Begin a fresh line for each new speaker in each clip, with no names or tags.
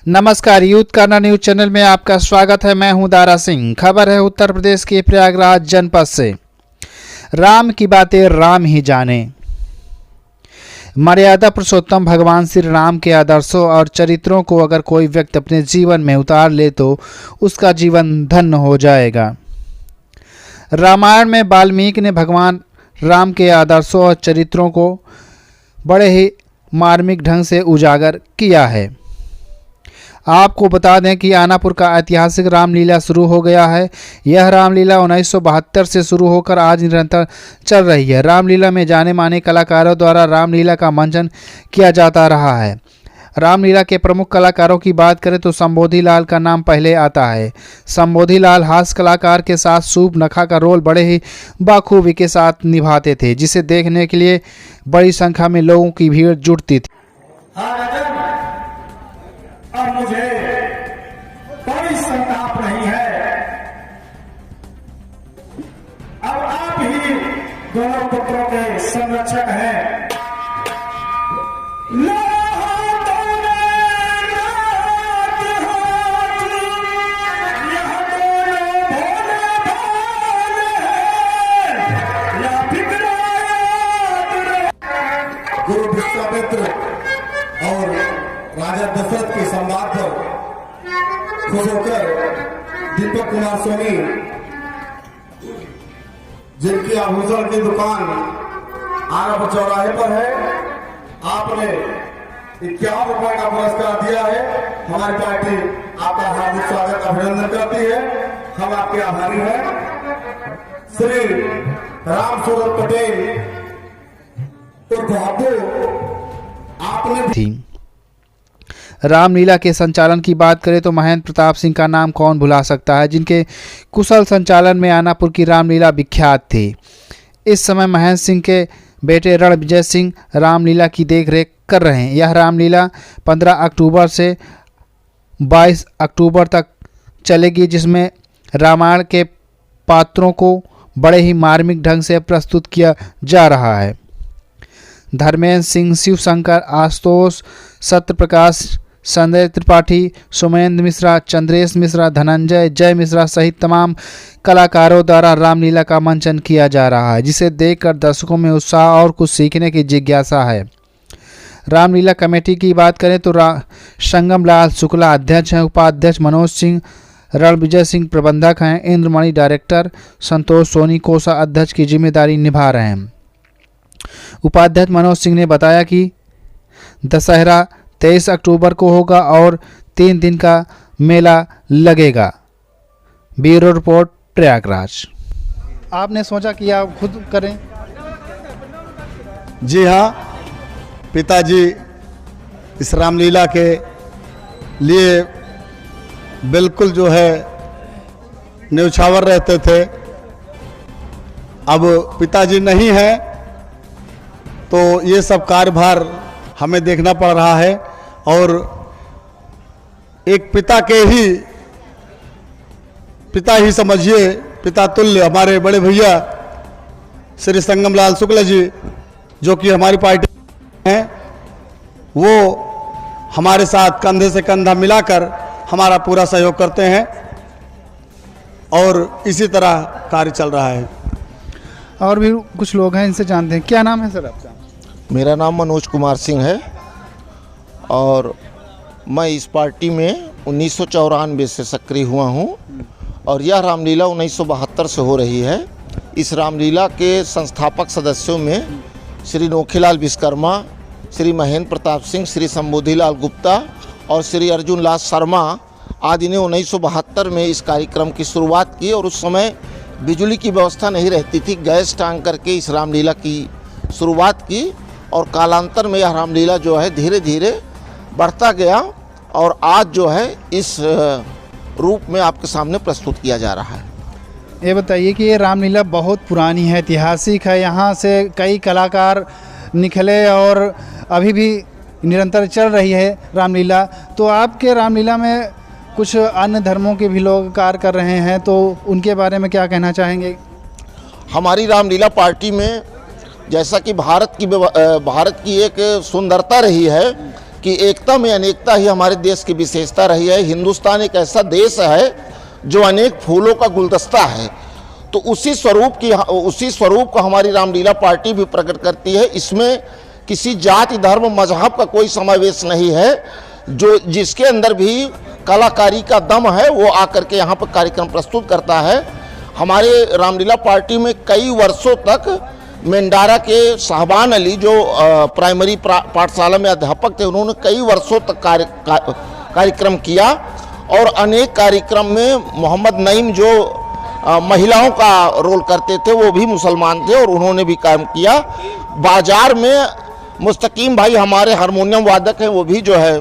नमस्कार, youth colonel news channel में आपका स्वागत है। मैं हूं दारा सिंह। खबर है उत्तर प्रदेश के प्रयागराज जनपद से। राम की बातें राम ही जाने। मर्यादा पुरुषोत्तम भगवान श्री राम के आदर्शों और चरित्रों को अगर कोई व्यक्ति अपने जीवन में उतार ले तो उसका जीवन धन्य हो जाएगा। रामायण में वाल्मीकि ने भगवान राम के आदर्शों और चरित्रों को बड़े ही मार्मिक ढंग से उजागर किया है। आपको बता दें कि आनापुर का ऐतिहासिक रामलीला शुरू हो गया है। यह रामलीला 1972 से शुरू होकर आज निरंतर चल रही है। रामलीला में जाने माने कलाकारों द्वारा रामलीला का मंचन किया जाता रहा है। रामलीला के प्रमुख कलाकारों की बात करें तो संबोधि लाल का नाम पहले आता है। संबोधि लाल हास्य कलाकार के साथ सूप नखा का रोल बड़े ही बाखूबी के साथ निभाते थे, जिसे देखने के लिए बड़ी संख्या में लोगों की भीड़ जुटती थी।
अब मुझे कोई संताप नहीं है। अब आप ही दोनों पुत्रों के संरक्षक हैं। गुरु विश्वामित्र और राजा दशरथ के संवाद पर खुश होकर दीपक कुमार सोनी, जिनकी आभूषण की दुकान आनापुर चौराहे पर है, आपने 51 रुपए का पुरस्कार दिया है। हमारी पार्टी आपका हार्दिक स्वागत अभिनंदन करती है। हम आपके आभारी हैं। श्री राम स्वरूप पटेल आपने
थी। रामलीला के संचालन की बात करें तो महेंद्र प्रताप सिंह का नाम कौन भुला सकता है, जिनके कुशल संचालन में आनापुर की रामलीला विख्यात थी। इस समय महेंद्र सिंह के बेटे रणविजय सिंह रामलीला की देखरेख कर रहे हैं। यह रामलीला 15 अक्टूबर से 22 अक्टूबर तक चलेगी, जिसमें रामायण के पात्रों को बड़े ही मार्मिक ढंग से प्रस्तुत किया जा रहा है। धर्मेंद्र सिंह, शिव शंकर, आशुतोष, सत्यप्रकाश, संजय त्रिपाठी, सुमेंद्र मिश्रा, चंद्रेश मिश्रा, धनंजय, जय मिश्रा सहित तमाम कलाकारों द्वारा रामलीला का मंचन किया जा रहा है, जिसे देखकर दर्शकों में उत्साह और कुछ सीखने की जिज्ञासा है। रामलीला कमेटी की बात करें तो संगम लाल शुक्ला अध्यक्ष हैं, उपाध्यक्ष मनोज सिंह, रणविजय सिंह प्रबंधक हैं, इंद्रमणि डायरेक्टर, संतोष सोनी कोसा अध्यक्ष की जिम्मेदारी निभा रहे हैं। उपाध्यक्ष मनोज सिंह ने बताया कि दशहरा 23 अक्टूबर को होगा और 3 दिन का मेला लगेगा। Bureau report, Prayagraj. आपने सोचा कि आप खुद करें?
जी हाँ, पिताजी इस रामलीला के लिए बिल्कुल जो है न्यौछावर रहते थे। अब पिताजी नहीं है तो ये सब कार्यभार हमें देखना पड़ रहा है, और एक पिता ही समझिए, पिता तुल्य हमारे बड़े भैया श्री संगम लाल शुक्ला जी, जो कि हमारी पार्टी हैं, वो हमारे साथ कंधे से कंधा मिलाकर हमारा पूरा सहयोग करते हैं और इसी तरह कार्य चल रहा है।
और भी कुछ लोग हैं, इनसे जानते हैं। क्या नाम है सर आपका?
मेरा नाम मनोज कुमार सिंह है और मैं इस पार्टी में 1994 से सक्रिय हुआ हूं, और यह रामलीला 1972 से हो रही है। इस रामलीला के संस्थापक सदस्यों में श्री नोखीलाल विश्वकर्मा, श्री महेंद्र प्रताप सिंह, श्री संबोधि लाल गुप्ता और श्री अर्जुन लाल शर्मा आदि ने 1972 में इस कार्यक्रम की शुरुआत की, और उस समय बिजली की व्यवस्था नहीं रहती थी। गैस टांग करके इस रामलीला की शुरुआत की, और कालांतर में यह रामलीला जो है धीरे धीरे बढ़ता गया, और आज जो है इस रूप में आपके सामने प्रस्तुत किया जा रहा है।
ये बताइए कि ये रामलीला बहुत पुरानी है, ऐतिहासिक है। यहाँ से कई कलाकार निकले और अभी भी निरंतर चल रही है रामलीला। तो आपके रामलीला में कुछ अन्य धर्मों के भी लोग कार्य कर रहे हैं, तो उनके बारे में क्या कहना चाहेंगे?
हमारी रामलीला पार्टी में जैसा कि भारत की एक सुंदरता रही है कि एकता में अनेकता ही हमारे देश की विशेषता रही है। हिंदुस्तान एक ऐसा देश है जो अनेक फूलों का गुलदस्ता है, तो उसी स्वरूप को हमारी रामलीला पार्टी भी प्रकट करती है। इसमें किसी जाति धर्म मजहब का कोई समावेश नहीं है। जो जिसके अंदर भी कलाकारी का दम है वो आकर के यहाँ पर कार्यक्रम प्रस्तुत करता है। हमारे रामलीला पार्टी में कई वर्षों तक मेंडारा के साहबान अली जो प्राइमरी पाठशाला में अध्यापक थे, उन्होंने कई वर्षों तक कार्यक्रम किया और अनेक कार्यक्रम में मोहम्मद नईम जो महिलाओं का रोल करते थे वो भी मुसलमान थे और उन्होंने भी काम किया। बाजार में मुस्तकीम भाई हमारे हारमोनियम वादक हैं, वो भी जो है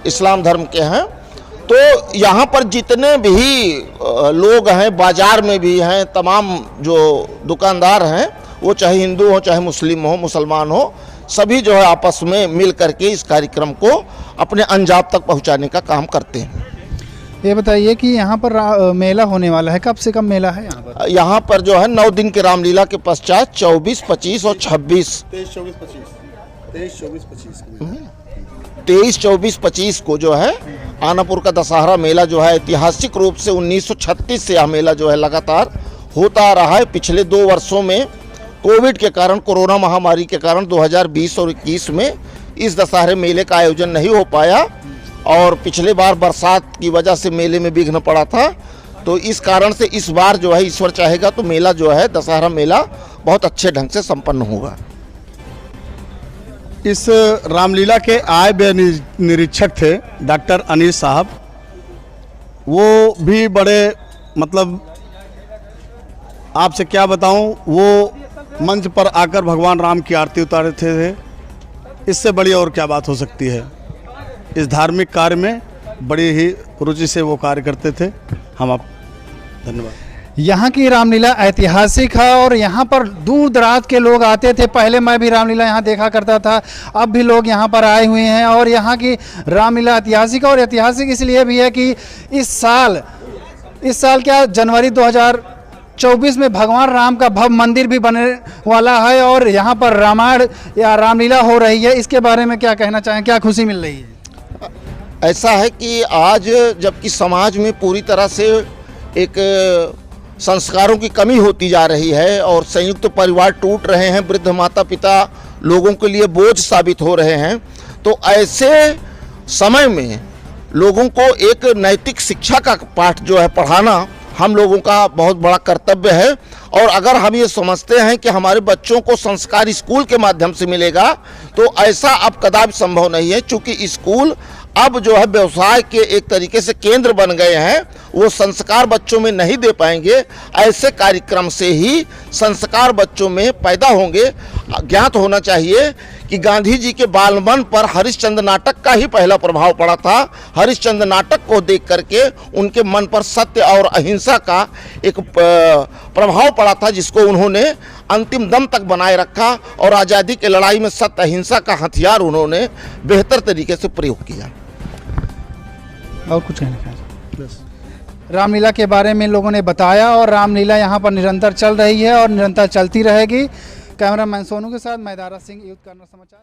इस्लाम धर्म के हैं। तो यहाँ पर जितने भी लोग हैं, बाजार में भी हैं, तमाम जो दुकानदार हैं, वो चाहे हिंदू हो चाहे मुस्लिम हो मुसलमान हो, सभी जो है आपस में मिल करके इस कार्यक्रम को अपने अंजाम तक पहुँचाने का काम करते हैं।
ये बताइए कि यहाँ पर मेला होने वाला है, कब से कब मेला है यहाँ पर?
यहाँ पर जो है 9 दिन के रामलीला के पश्चात 24, 25 और 26 23, 24, 25 को जो है आनापुर का दशहरा मेला जो है ऐतिहासिक रूप से 1936 से यह मेला जो है लगातार होता आ रहा है। पिछले 2 वर्षों में कोविड के कारण, कोरोना महामारी के कारण 2020 और 21 में इस दशहरे मेले का आयोजन नहीं हो पाया और पिछले बार बरसात की वजह से मेले में विघ्न पड़ा था। तो इस कारण से इस बार जो है ईश्वर चाहेगा तो मेला जो है दशहरा मेला बहुत अच्छे ढंग से संपन्न होगा।
इस रामलीला के आय व्यय निरीक्षक थे डॉक्टर अनीस साहब, वो भी बड़े मतलब आपसे क्या बताऊं, वो मंच पर आकर भगवान राम की आरती उतारे थे। इससे बड़ी और क्या बात हो सकती है। इस धार्मिक कार्य में बड़ी ही रुचि से वो कार्य करते थे। हम आप धन्यवाद।
यहाँ की रामलीला ऐतिहासिक है और यहाँ पर दूर दराज के लोग आते थे। पहले मैं भी रामलीला यहाँ देखा करता था, अब भी लोग यहाँ पर आए हुए हैं और यहाँ की रामलीला ऐतिहासिक और ऐतिहासिक इसलिए भी है कि इस साल क्या जनवरी 2024 में भगवान राम का भव्य मंदिर भी बनने वाला है और यहाँ पर रामायण या रामलीला हो रही है। इसके बारे में क्या कहना चाहें, क्या खुशी मिल रही है?
ऐसा है कि आज जबकि समाज में पूरी तरह से एक संस्कारों की कमी होती जा रही है और संयुक्त परिवार टूट रहे हैं, वृद्ध माता पिता लोगों के लिए बोझ साबित हो रहे हैं, तो ऐसे समय में लोगों को एक नैतिक शिक्षा का पाठ जो है पढ़ाना हम लोगों का बहुत बड़ा कर्तव्य है। और अगर हम ये समझते हैं कि हमारे बच्चों को संस्कार स्कूल के माध्यम से मिलेगा तो ऐसा अब कदापि संभव नहीं है, चूँकि स्कूल अब जो है व्यवसाय के एक तरीके से केंद्र बन गए हैं, वो संस्कार बच्चों में नहीं दे पाएंगे। ऐसे कार्यक्रम से ही संस्कार बच्चों में पैदा होंगे। ज्ञात होना चाहिए कि गांधी जी के बालमन पर हरिश्चंद्र नाटक का ही पहला प्रभाव पड़ा था। हरिश्चंद्र नाटक को देख करके उनके मन पर सत्य और अहिंसा का एक प्रभाव पड़ा था, जिसको उन्होंने अंतिम दम तक बनाए रखा और आज़ादी की लड़ाई में सत्य अहिंसा का हथियार उन्होंने बेहतर तरीके से प्रयोग किया।
और कुछ कहना रामलीला के बारे में लोगों ने बताया और रामलीला यहाँ पर निरंतर चल रही है और निरंतर चलती रहेगी। कैमरामैन सोनू के साथ मैं दारा सिंह, यूथ कॉर्नर समाचार।